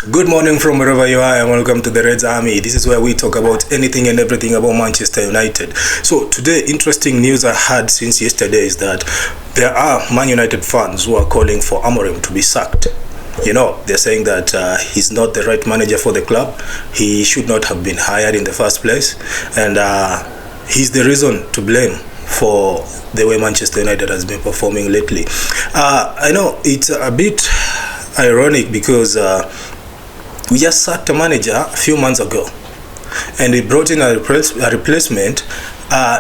Good morning from wherever you are, and welcome to the Reds Army. This is where we talk about anything and everything about Manchester United. So today, interesting news I had since yesterday is that there are Man United fans who are calling for Amorim to be sacked. They're saying that he's not the right manager for the club. He should not have been hired in the first place, and he's the reason to blame for the way Manchester United has been performing lately. I know it's a bit ironic because we just sacked a manager a few months ago, and he brought in a replacement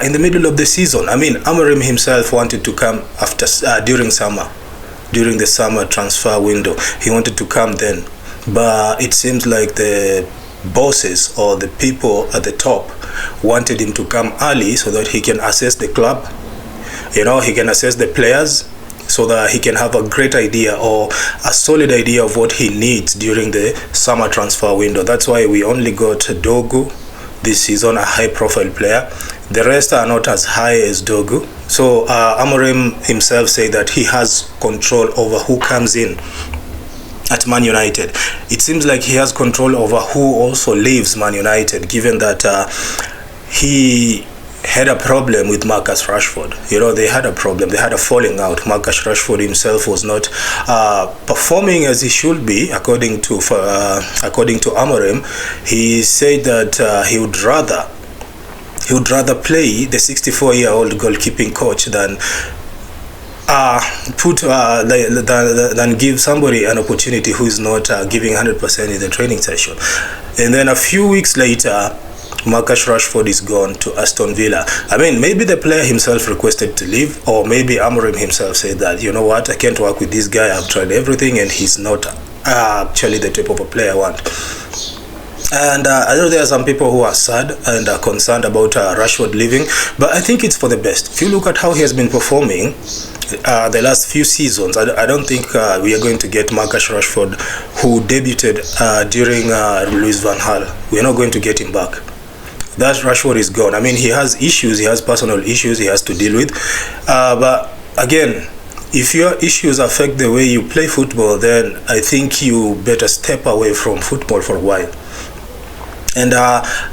in the middle of the season. I mean, Amorim himself wanted to come after during the summer transfer window. He wanted to come then, but it seems like the bosses or the people at the top wanted him to come early so that he can assess the club. He can assess the players, so that he can have a great idea or a solid idea of what he needs during the summer transfer window. That's why we only got Dogu this season, a high-profile player. The rest are not as high as Dogu. So Amorim himself said that he has control over who comes in at Man United. It seems like he has control over who also leaves Man United, given that he had a problem with Marcus Rashford. They had a problem. They had a falling out. Marcus Rashford himself was not performing as he should be, according to Amorim. He said that he would rather play the 64-year-old goalkeeping coach than than give somebody an opportunity who is not giving 100% in the training session. And then a few weeks later, Marcus Rashford is gone to Aston Villa. I mean, maybe the player himself requested to leave, or maybe Amorim himself said that, you know what, I can't work with this guy, I've tried everything and he's not actually the type of a player I want. And I know there are some people who are sad and are concerned about Rashford leaving, but I think it's for the best. If you look at how he has been performing the last few seasons, I don't think we are going to get Marcus Rashford, who debuted during Louis van Gaal. We are not going to get him back. That Rashford is gone. I mean, he has issues, he has personal issues he has to deal with. But again, if your issues affect the way you play football, then I think you better step away from football for a while. And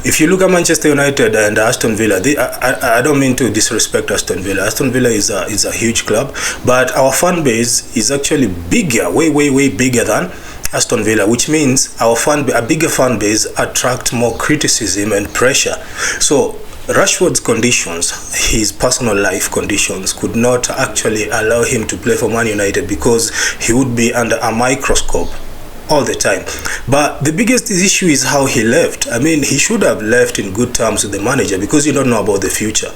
if you look at Manchester United and Aston Villa, I don't mean to disrespect Aston Villa. Aston Villa is a huge club, but our fan base is actually bigger, way bigger than Aston Villa, which means a bigger fan base attract more criticism and pressure. So Rashford's conditions, his personal life conditions, could not actually allow him to play for Man United because he would be under a microscope all the time. But the biggest issue is how he left. I mean, he should have left in good terms with the manager, because you don't know about the future.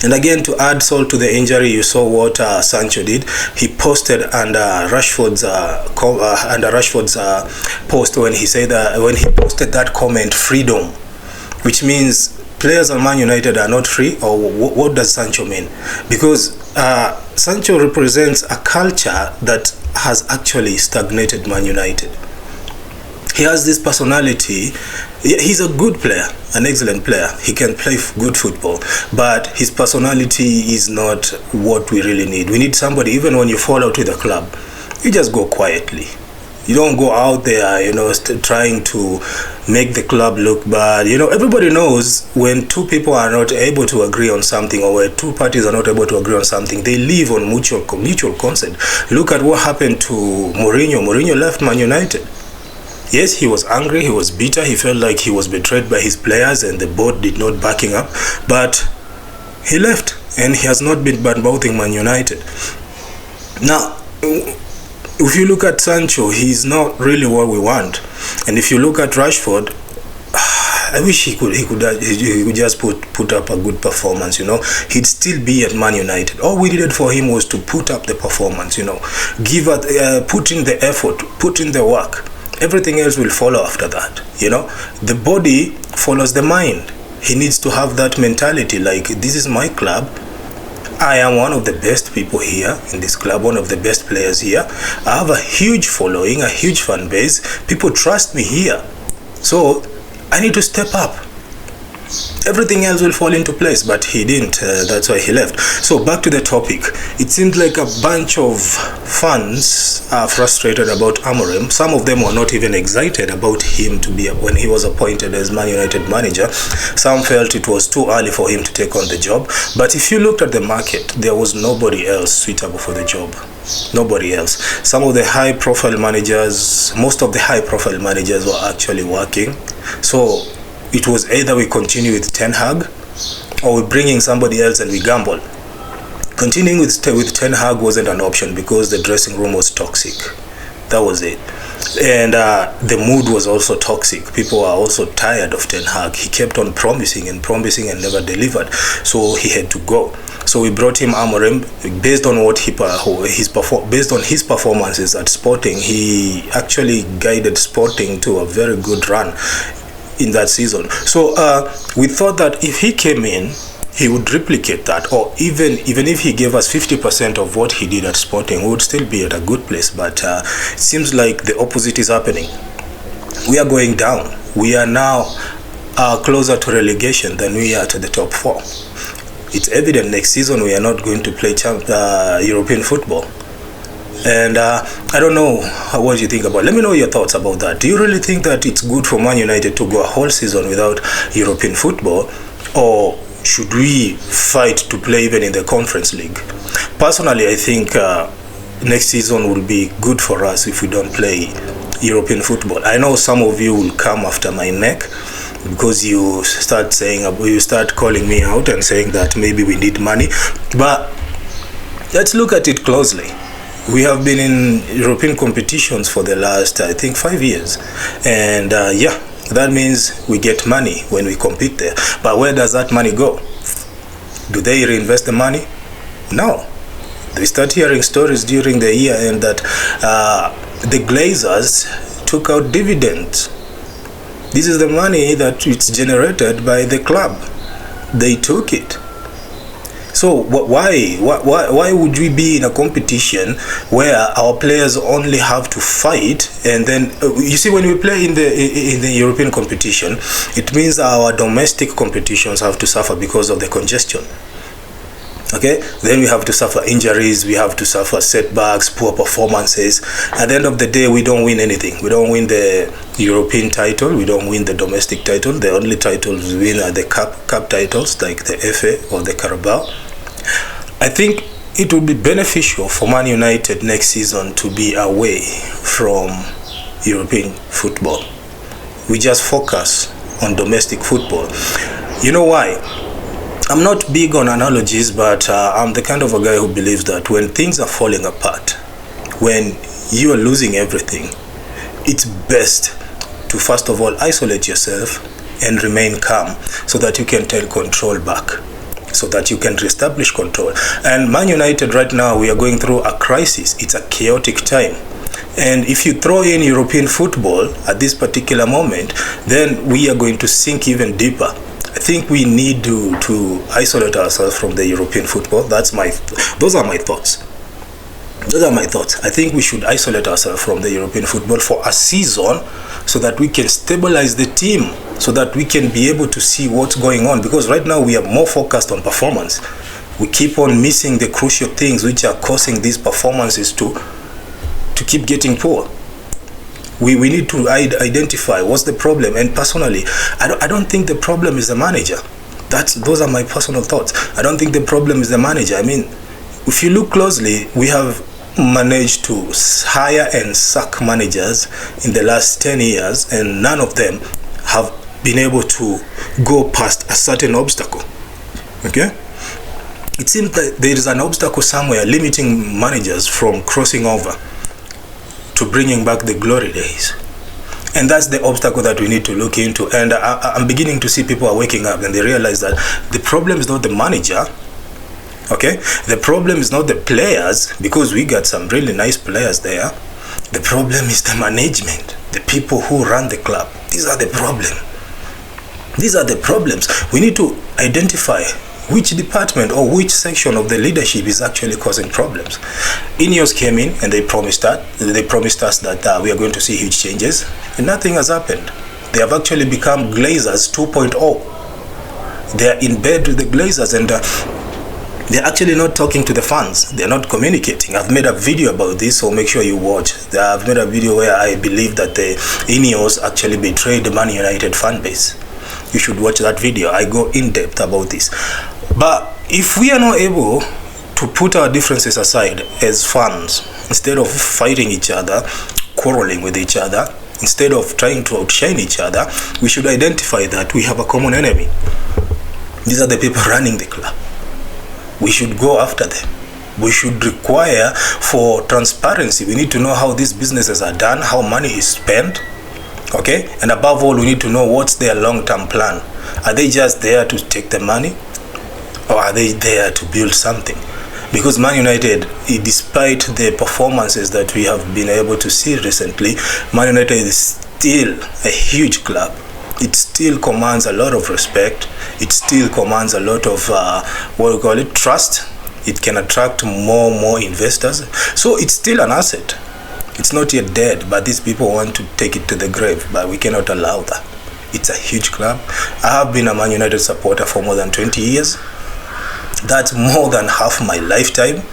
And again, to add salt to the injury, you saw what Sancho did. He posted under Rashford's post when he said when he posted that comment, freedom, which means players on Man United are not free. Or what does Sancho mean? Because Sancho represents a culture that has actually stagnated Man United. He has this personality. He's a good player, an excellent player. He can play good football, but his personality is not what we really need. We need somebody, even when you fall out with a club, you just go quietly. You don't go out there, trying to make the club look bad. Everybody knows when two people are not able to agree on something, or when two parties are not able to agree on something, they leave on mutual consent. Look at what happened to Mourinho. Mourinho left Man United. Yes, he was angry, he was bitter, he felt like he was betrayed by his players and the board did not back him up. But he left, and he has not been bad-mouthing Man United. Now, if you look at Sancho, he's not really what we want. And if you look at Rashford, I wish he could just put up a good performance. He'd still be at Man United. All we needed for him was to put up the performance. Put in the effort, put in the work. Everything else will follow after that. The body follows the mind. He needs to have that mentality, like, this is my club. I am one of the best people here in this club, one of the best players here. I have a huge following, a huge fan base. People trust me here. So I need to step up. everything else will fall into place, but he didn't. That's why he left. So back to the topic. It seems like a bunch of fans are frustrated about Amorim. Some of them were not even excited about him to be when he was appointed as Man United manager. Some felt it was too early for him to take on the job. But if you looked at the market, there was nobody else suitable for the job. Nobody else. Some of the high-profile managers, most of the high-profile managers were actually working. So it was either we continue with Ten Hag or we bring in somebody else and we gamble. Continuing with Ten Hag wasn't an option because the dressing room was toxic. That was it. And the mood was also toxic. People were also tired of Ten Hag. He kept on promising and never delivered. So he had to go. So we brought him Amorim based on what based on his performances at Sporting. He actually guided Sporting to a very good run in that season. So we thought that if he came in, he would replicate that, or even if he gave us 50% of what he did at Sporting, we would still be at a good place. But it seems like the opposite is happening. We are going down. We are now closer to relegation than we are to the top four. It's evident next season we are not going to play European football. And I don't know what you think about it. Let me know your thoughts about that. Do you really think that it's good for Man United to go a whole season without European football, or should we fight to play even in the Conference League? Personally, I think next season will be good for us if we don't play European football. I know some of you will come after my neck because you start calling me out and saying that maybe we need money. But let's look at it closely. We have been in European competitions for the last, I think, 5 years. And that means we get money when we compete there. But where does that money go? Do they reinvest the money? No. We start hearing stories during the year and that the Glazers took out dividends. This is the money that it's generated by the club. They took it. So why would we be in a competition where our players only have to fight? And then you see, when we play in the European competition, it means our domestic competitions have to suffer because of the congestion. Okay, then we have to suffer injuries, we have to suffer setbacks, poor performances. At the end of the day, we don't win anything. We don't win the European title, we don't win the domestic title. The only titles we win are the cup titles, like the FA or the Carabao. I think it would be beneficial for Man United next season to be away from European football. We just focus on domestic football. You know why? I'm not big on analogies, but I'm the kind of a guy who believes that when things are falling apart, when you are losing everything, it's best to first of all isolate yourself and remain calm so that you can take control back, so that you can reestablish control. And Man United right now, we are going through a crisis. It's a chaotic time. And if you throw in European football at this particular moment, then we are going to sink even deeper. I think we need to isolate ourselves from the European football. Those are my thoughts. Those are my thoughts. I think we should isolate ourselves from the European football for a season so that we can stabilize the team, so that we can be able to see what's going on. Because right now we are more focused on performance. We keep on missing the crucial things which are causing these performances to keep getting poor. We need to identify what's the problem. And personally, I don't think the problem is the manager. Those are my personal thoughts. I don't think the problem is the manager. I mean, if you look closely, we have managed to hire and sack managers in the last 10 years, and none of them have been able to go past a certain obstacle. Okay? It seems that there is an obstacle somewhere limiting managers from crossing over to bringing back the glory days. And that's the obstacle that we need to look into. And I'm beginning to see people are waking up and they realize that the problem is not the manager. Okay? The problem is not the players, because we got some really nice players there. The problem is the management, the people who run the club. These are the problem. These are the problems. We need to identify which department or which section of the leadership is actually causing problems. Ineos came in and they promised us that we are going to see huge changes, and nothing has happened. They have actually become Glazers 2.0. They are in bed with the Glazers, and they're actually not talking to the fans. They're not communicating. I've made a video about this, so make sure you watch. I've made a video where I believe that the Ineos actually betrayed the Man United fan base. You should watch that video. I go in depth about this. But if we are not able to put our differences aside as fans, instead of fighting each other, quarreling with each other, instead of trying to outshine each other, we should identify that we have a common enemy. These are the people running the club. We should go after them. We should require for transparency. We need to know how these businesses are done, how money is spent, okay? And above all, we need to know what's their long-term plan. Are they just there to take the money, or are they there to build something? Because Man United, despite the performances that we have been able to see recently, Man United is still a huge club. It still commands a lot of respect. It still commands a lot of trust. It can attract more investors. So it's still an asset. It's not yet dead, but these people want to take it to the grave, but we cannot allow that. It's a huge club. I have been a Man United supporter for more than 20 years. That's more than half my lifetime.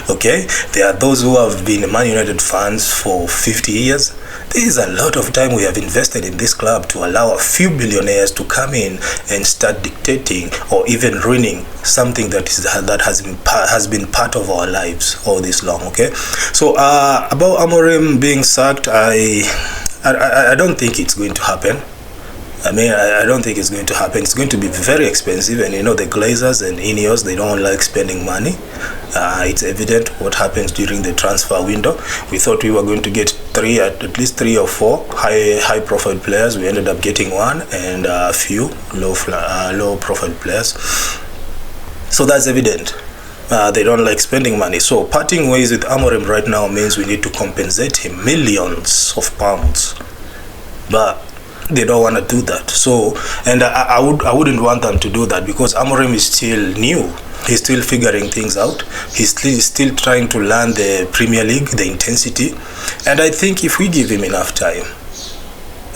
Okay, there are those who have been Man United fans for 50 years. There is a lot of time we have invested in this club to allow a few billionaires to come in and start dictating or even ruining something that has been part of our lives all this long. Okay, so about Amorim being sacked, I don't think it's going to happen. I don't think it's going to happen. It's going to be very expensive, and you know the Glazers and Ineos, they don't like spending money. It's evident what happens during the transfer window. We thought we were going to get at least three or four high-profile players. We ended up getting one, and a few low-profile players. So that's evident. They don't like spending money. So parting ways with Amorim right now means we need to compensate him millions of pounds. But they don't want to do that. So, and I wouldn't want them to do that, because Amorim is still new. He's still figuring things out. He's still trying to learn the Premier League, the intensity. And I think if we give him enough time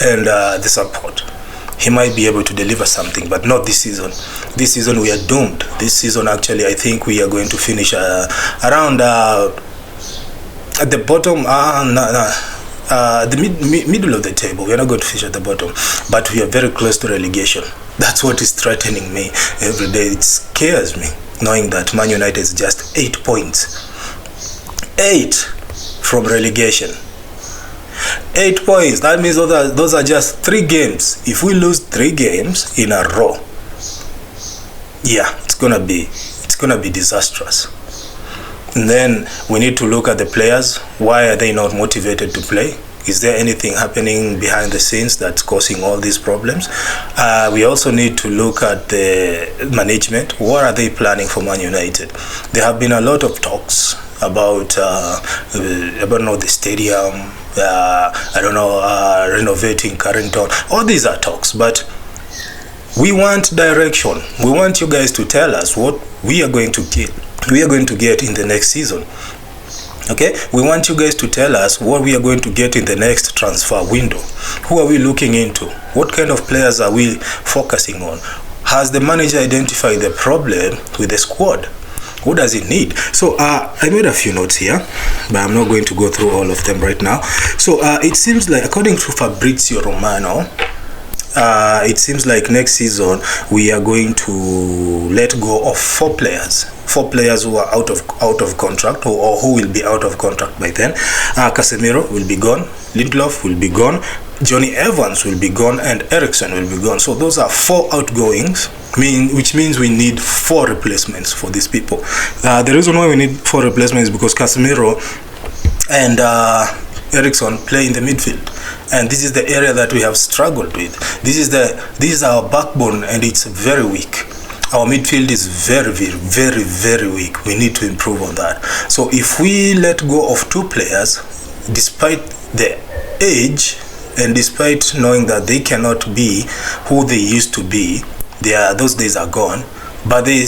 and the support, he might be able to deliver something, but not this season. This season we are doomed. This season, actually, I think we are going to finish around at the bottom. The middle of the table. We are not going to finish at the bottom, but we are very close to relegation. That's what is threatening me every day. It scares me knowing that Man United is just 8 points. 8 from relegation. 8 points. That means those are just 3 games. If we lose 3 games in a row, yeah, it's gonna be disastrous. And then we need to look at the players. Why are they not motivated to play? Is there anything happening behind the scenes that's causing all these problems? We also need to look at the management. What are they planning for Man United? There have been a lot of talks about the stadium, renovating Carrington. All these are talks, but we want direction. We want you guys to tell us what we are going to get. We are going to get in the next season. Okay, we want you guys to tell us what we are going to get in the next transfer window. Who are we looking into? What kind of players are we focusing on? Has the manager identified the problem with the squad? What does it need? So I made a few notes here, but I'm not going to go through all of them right now. So it seems like, according to Fabrizio Romano, it seems like next season we are going to let go of 4 players who are out of contract, or who will be out of contract by then. Casemiro will be gone, Lindelof will be gone, Johnny Evans will be gone, and Eriksen will be gone. So those are 4 outgoings, which means we need 4 replacements for these people. The reason why we need 4 replacements is because Casemiro and Eriksen play in the midfield, and this is the area that we have struggled with. This is our backbone, and it's very weak. Our midfield is very, very, very, very weak. We need to improve on that. So if we let go of 2 players, despite the age and despite knowing that they cannot be who they used to be, those days are gone, but they are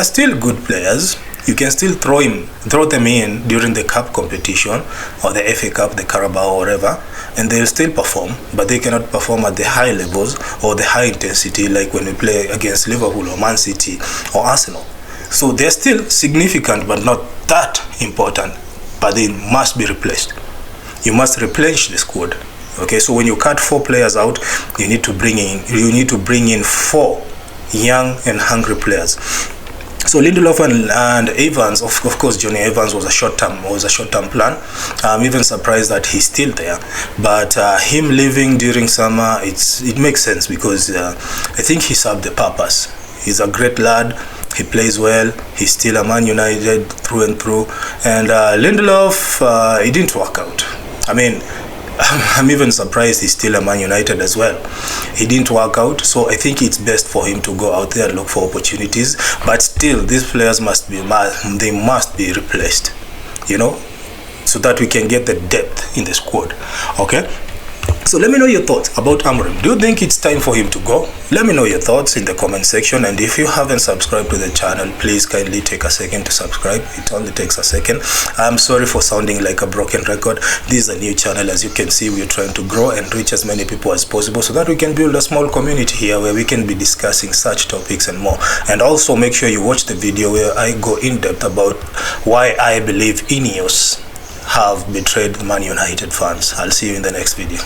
still good players. You can still throw them in during the cup competition or the FA Cup, the Carabao, or whatever, and they'll still perform, but they cannot perform at the high levels or the high intensity like when we play against Liverpool or Man City or Arsenal. So they're still significant, but not that important, but they must be replaced. You must replenish the squad. Okay, so when you cut 4 players out, you need to bring in 4 young and hungry players. So Lindelof and Evans, of course, Johnny Evans was a short-term plan. I'm even surprised that he's still there. But him leaving during summer, it makes sense because I think he served the purpose. He's a great lad. He plays well. He's still a Man United through and through. And Lindelof, it didn't work out. I mean, I'm even surprised he's still a Man United as well. He didn't work out, so I think it's best for him to go out there and look for opportunities. But still, these players must be replaced, you know, so that we can get the depth in the squad. Okay. So let me know your thoughts about Amorim. Do you think it's time for him to go? Let me know your thoughts in the comment section, and if you haven't subscribed to the channel, please kindly take a second to subscribe. It only takes a second. I'm sorry for sounding like a broken record. This is a new channel. As you can see, we're trying to grow and reach as many people as possible so that we can build a small community here where we can be discussing such topics and more. And also make sure you watch the video where I go in depth about why I believe Ineos have betrayed Man United fans. I'll see you in the next video.